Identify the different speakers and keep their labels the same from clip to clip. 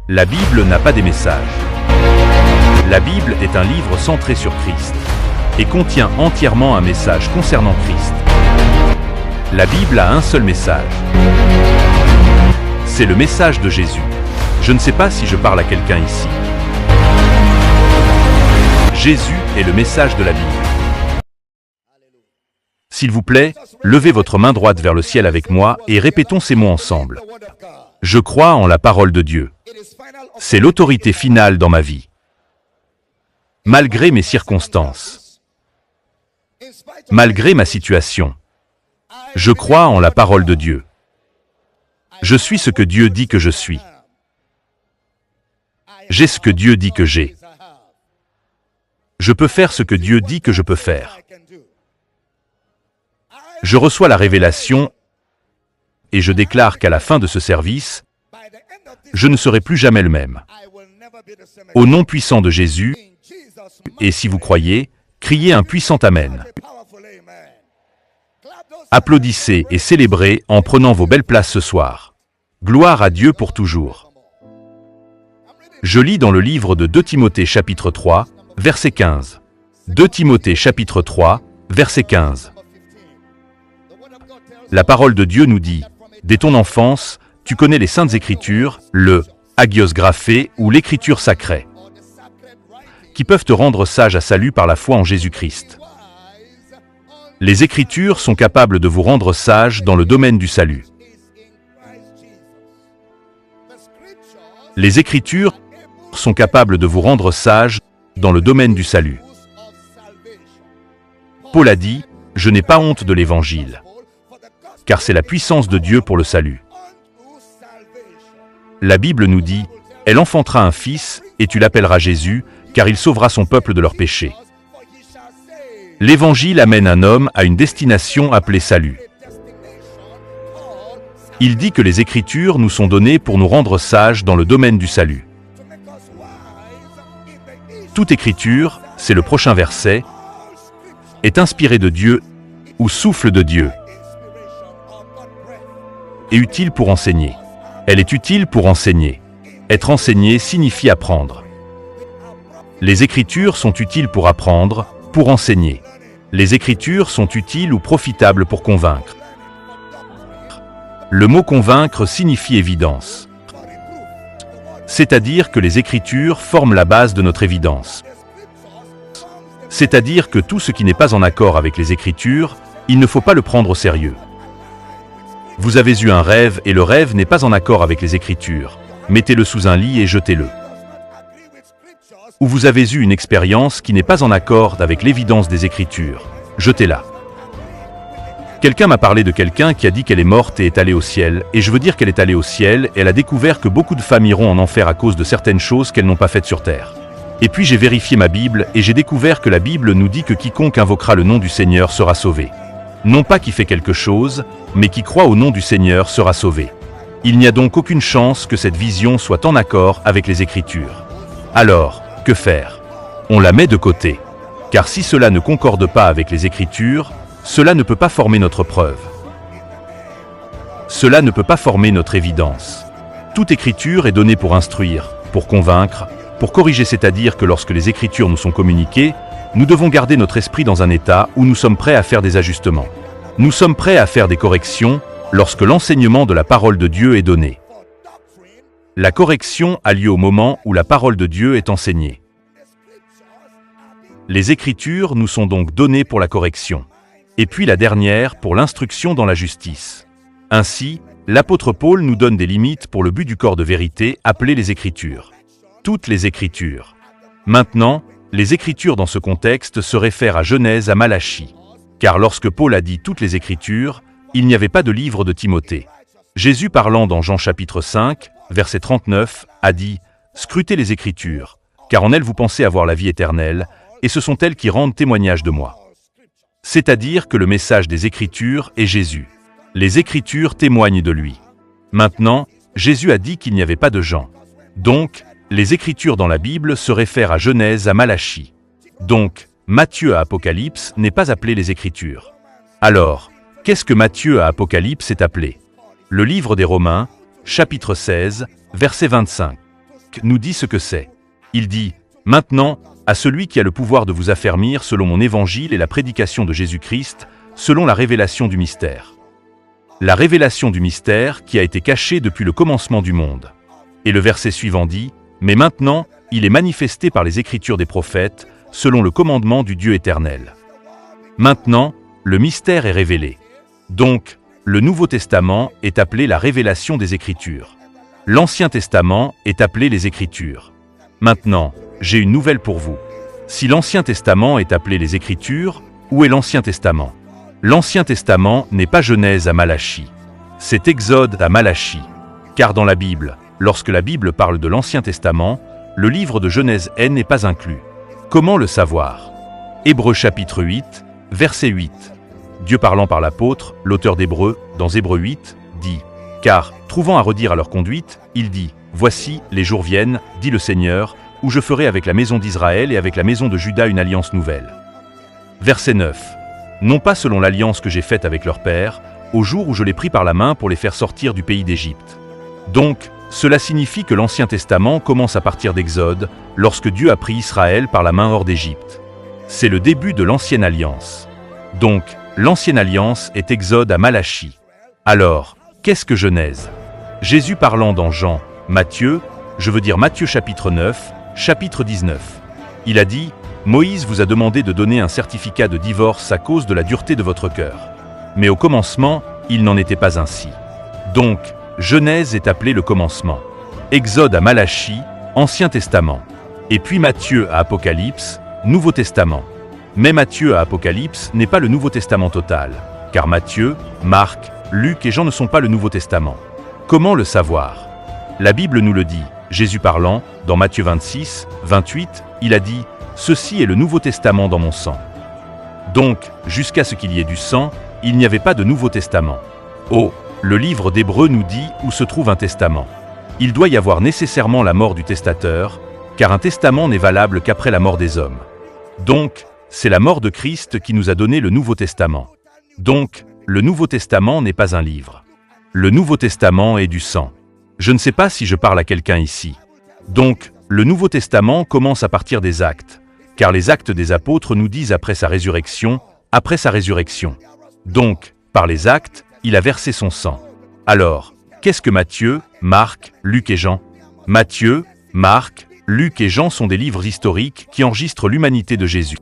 Speaker 1: La Bible n'a pas des messages. La Bible est un livre centré sur Christ et contient entièrement un message concernant Christ. La Bible a un seul message. C'est le message de Jésus. Je ne sais pas si je parle à quelqu'un ici. Jésus est le message de la Bible. S'il vous plaît, levez votre main droite vers le ciel avec moi et répétons ces mots ensemble. Je crois en la parole de Dieu. C'est l'autorité finale dans ma vie. Malgré mes circonstances, malgré ma situation, je crois en la parole de Dieu. Je suis ce que Dieu dit que je suis. J'ai ce que Dieu dit que j'ai. Je peux faire ce que Dieu dit que je peux faire. Je reçois la révélation et je déclare qu'à la fin de ce service, je ne serai plus jamais le même. Au nom puissant de Jésus, et si vous croyez, criez un puissant Amen. Applaudissez et célébrez en prenant vos belles places ce soir. Gloire à Dieu pour toujours. Je lis dans le livre de 2 Timothée chapitre 3, verset 15. 2 Timothée chapitre 3, verset 15. La parole de Dieu nous dit, « Dès ton enfance, tu connais les saintes écritures, le hagios graphé ou l'écriture sacrée, qui peuvent te rendre sage à salut par la foi en Jésus-Christ. Les Écritures sont capables de vous rendre sage dans le domaine du salut. Les Écritures sont capables de vous rendre sage dans le domaine du salut. Paul a dit, « Je n'ai pas honte de l'Évangile, car c'est la puissance de Dieu pour le salut. » La Bible nous dit, « Elle enfantera un fils, et tu l'appelleras Jésus, car il sauvera son peuple de leurs péchés. » L'Évangile amène un homme à une destination appelée salut. Il dit que les Écritures nous sont données pour nous rendre sages dans le domaine du salut. Toute Écriture, c'est le prochain verset, est inspirée de Dieu ou souffle de Dieu, et utile pour enseigner. Elle est utile pour enseigner. Être enseigné signifie apprendre. Les Écritures sont utiles pour apprendre, pour enseigner. Les Écritures sont utiles ou profitables pour convaincre. Le mot convaincre signifie évidence. C'est-à-dire que les Écritures forment la base de notre évidence. C'est-à-dire que tout ce qui n'est pas en accord avec les Écritures, il ne faut pas le prendre au sérieux. Vous avez eu un rêve et le rêve n'est pas en accord avec les Écritures. Mettez-le sous un lit et jetez-le. Ou vous avez eu une expérience qui n'est pas en accord avec l'évidence des Écritures. Jetez-la. Quelqu'un m'a parlé de quelqu'un qui a dit qu'elle est morte et est allée au ciel, et je veux dire qu'elle est allée au ciel, et elle a découvert que beaucoup de femmes iront en enfer à cause de certaines choses qu'elles n'ont pas faites sur terre. Et puis j'ai vérifié ma Bible, et j'ai découvert que la Bible nous dit que quiconque invoquera le nom du Seigneur sera sauvé. Non pas qui fait quelque chose, mais qui croit au nom du Seigneur sera sauvé. Il n'y a donc aucune chance que cette vision soit en accord avec les Écritures. Alors, que faire? On la met de côté. Car si cela ne concorde pas avec les Écritures, cela ne peut pas former notre preuve. Cela ne peut pas former notre évidence. Toute Écriture est donnée pour instruire, pour convaincre, pour corriger, c'est-à-dire que lorsque les Écritures nous sont communiquées, nous devons garder notre esprit dans un état où nous sommes prêts à faire des ajustements. Nous sommes prêts à faire des corrections lorsque l'enseignement de la parole de Dieu est donné. La correction a lieu au moment où la parole de Dieu est enseignée. Les Écritures nous sont donc données pour la correction. Et puis la dernière pour l'instruction dans la justice. Ainsi, l'apôtre Paul nous donne des limites pour le but du corps de vérité appelé les Écritures. Toutes les Écritures. Maintenant, les Écritures dans ce contexte se réfèrent à Genèse à Malachie. Car lorsque Paul a dit toutes les Écritures, il n'y avait pas de livre de Timothée. Jésus parlant dans Jean chapitre 5, verset 39, a dit « Scrutez les Écritures, car en elles vous pensez avoir la vie éternelle, et ce sont elles qui rendent témoignage de moi. » C'est-à-dire que le message des Écritures est Jésus. Les Écritures témoignent de lui. Maintenant, Jésus a dit qu'il n'y avait pas de Jean. Donc, les Écritures dans la Bible se réfèrent à Genèse à Malachie. Donc, Matthieu à Apocalypse n'est pas appelé les Écritures. Alors, qu'est-ce que Matthieu à Apocalypse est appelé? Le livre des Romains, chapitre 16, verset 25. Marc nous dit ce que c'est. Il dit « Maintenant, à celui qui a le pouvoir de vous affermir selon mon évangile et la prédication de Jésus-Christ, selon la révélation du mystère. » La révélation du mystère qui a été cachée depuis le commencement du monde. Et le verset suivant dit « Mais maintenant, il est manifesté par les écritures des prophètes, selon le commandement du Dieu éternel. » Maintenant, le mystère est révélé. Donc, le Nouveau Testament est appelé la révélation des Écritures. L'Ancien Testament est appelé les Écritures. Maintenant, j'ai une nouvelle pour vous. Si l'Ancien Testament est appelé les Écritures, où est l'Ancien Testament? L'Ancien Testament n'est pas Genèse à Malachie. C'est Exode à Malachie. Car dans la Bible, lorsque la Bible parle de l'Ancien Testament, le livre de Genèse n'est pas inclus. Comment le savoir? Hébreux chapitre 8, verset 8. Dieu parlant par l'apôtre, l'auteur d'Hébreux, dans Hébreux 8, dit « Car, trouvant à redire à leur conduite, il dit « Voici, les jours viennent, dit le Seigneur, où je ferai avec la maison d'Israël et avec la maison de Juda une alliance nouvelle. » Verset 9. Non pas selon l'alliance que j'ai faite avec leur père, au jour où je les pris par la main pour les faire sortir du pays d'Égypte. Donc, cela signifie que l'Ancien Testament commence à partir d'Exode, lorsque Dieu a pris Israël par la main hors d'Égypte. C'est le début de l'Ancienne Alliance. Donc, l'Ancienne Alliance est Exode à Malachie. Alors, qu'est-ce que Genèse? Jésus parlant dans Jean, Matthieu, je veux dire Matthieu chapitre 9, chapitre 19. Il a dit « Moïse vous a demandé de donner un certificat de divorce à cause de la dureté de votre cœur. Mais au commencement, il n'en était pas ainsi. » Donc, Genèse est appelé le commencement. Exode à Malachie, Ancien Testament. Et puis Matthieu à Apocalypse, Nouveau Testament. Mais Matthieu à Apocalypse n'est pas le Nouveau Testament total, car Matthieu, Marc, Luc et Jean ne sont pas le Nouveau Testament. Comment le savoir? La Bible nous le dit. Jésus parlant, dans Matthieu 26, 28, il a dit « Ceci est le Nouveau Testament dans mon sang. » Donc, jusqu'à ce qu'il y ait du sang, il n'y avait pas de Nouveau Testament. Oh, le livre d'Hébreux nous dit où se trouve un testament. Il doit y avoir nécessairement la mort du testateur, car un testament n'est valable qu'après la mort des hommes. Donc, c'est la mort de Christ qui nous a donné le Nouveau Testament. Donc, le Nouveau Testament n'est pas un livre. Le Nouveau Testament est du sang. Je ne sais pas si je parle à quelqu'un ici. Donc, le Nouveau Testament commence à partir des actes, car les actes des apôtres nous disent après sa résurrection. Donc, par les actes, il a versé son sang. Alors, qu'est-ce que Matthieu, Marc, Luc et Jean? Matthieu, Marc, Luc et Jean sont des livres historiques qui enregistrent l'humanité de Jésus.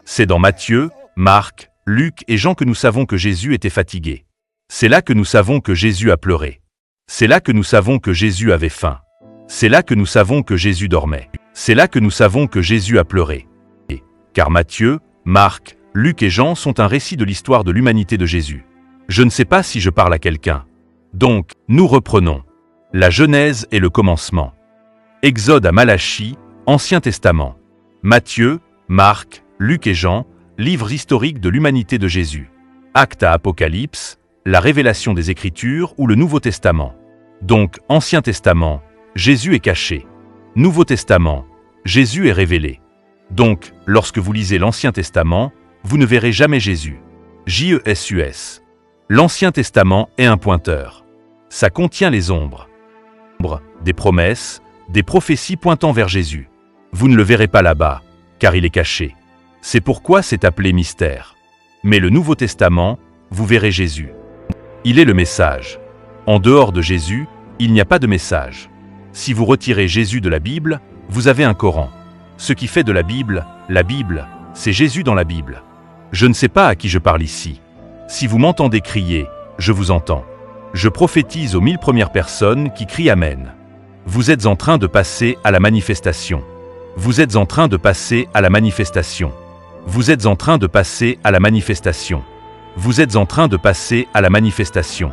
Speaker 1: C'est dans Matthieu, Marc, Luc et Jean que nous savons que Jésus était fatigué. C'est là que nous savons que Jésus a pleuré. C'est là que nous savons que Jésus avait faim. C'est là que nous savons que Jésus dormait. C'est là que nous savons que Jésus a pleuré. Car Matthieu, Marc, Luc et Jean sont un récit de l'histoire de l'humanité de Jésus. Je ne sais pas si je parle à quelqu'un. Donc, nous reprenons. La Genèse est le commencement. Exode à Malachie, Ancien Testament. Matthieu, Marc, Luc et Jean, livres historiques de l'humanité de Jésus. Actes à Apocalypse, la révélation des Écritures ou le Nouveau Testament. Donc, Ancien Testament, Jésus est caché. Nouveau Testament, Jésus est révélé. Donc, lorsque vous lisez l'Ancien Testament, vous ne verrez jamais Jésus. Jésus. L'Ancien Testament est un pointeur. Ça contient les ombres. Des promesses, des prophéties pointant vers Jésus. Vous ne le verrez pas là-bas, car il est caché. C'est pourquoi c'est appelé mystère. Mais le Nouveau Testament, vous verrez Jésus. Il est le message. En dehors de Jésus, il n'y a pas de message. Si vous retirez Jésus de la Bible, vous avez un Coran. Ce qui fait de la Bible, c'est Jésus dans la Bible. Je ne sais pas à qui je parle ici. Si vous m'entendez crier, je vous entends. Je prophétise aux 1000 premières personnes qui crient Amen. Vous êtes en train de passer à la manifestation. Vous êtes en train de passer à la manifestation. Vous êtes en train de passer à la manifestation. Vous êtes en train de passer à la manifestation.